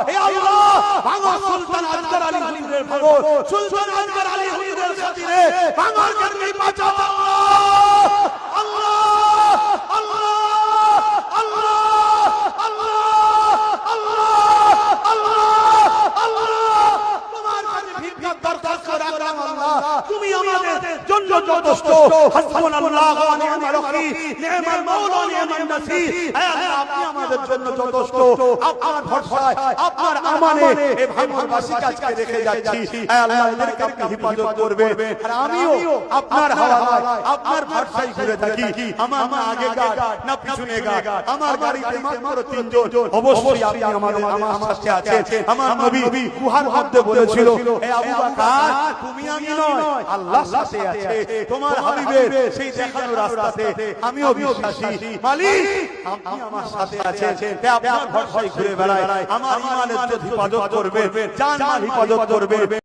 হে আল্লাহ ভাঙো সুলতান আজগর আলী হুজুরের ভাঙো, সুলতান আজগর আলী হুজুরের খাতিরে ভাঙো করকে বাঁচাও আল্লাহ আল্লাহ আল্লাহ আল্লাহ আল্লাহ আল্লাহ আল্লাহ তোমার কাছে ভিক্ষার দরখাস্ত রাখলাম আল্লাহ, তুমি আমাদের জন্য যথেষ্ট। হাসবুনাল্লাহু ওয়া নি'মাল ওয়াকিল, নি'মাল মাওলা নি'মান নাসির। হে আল্লাহ আপনি আমাদের জন্য যথেষ্ট। আপনার ভরসায় আপনার আমানে এই ভাঙনবাসী কাজকে রেখে যাচ্ছি। হে আল্লাহ এদেরকে আপনি হেফাজত করবে, আর আমিও আপনার হাওয়ালায় আপনার ভরসায় ঘুরে থাকি। আমার না আগে গাড় না পিছনে গাড়, আমার গাড়িতে মাত্র তিনজন। অবশ্যই আপনি আমার সাথে আছেন। আমার নবী গুহার মধ্যে বলেছিল, হে আবু বকর তুমি আমি নয় আল্লাহ সাথে আছে। তোমার হাবিবের সেই দেখানো রাস্তাতে আমিও বিশ্বাসী। মালিক আপনি আমার সাথে আছেন, হে আপনার ভরসায় ঘুরে বেড়াই। আমার ঈমানের যদি হেফাজত করবে, জান মাল হেফাজত করবে।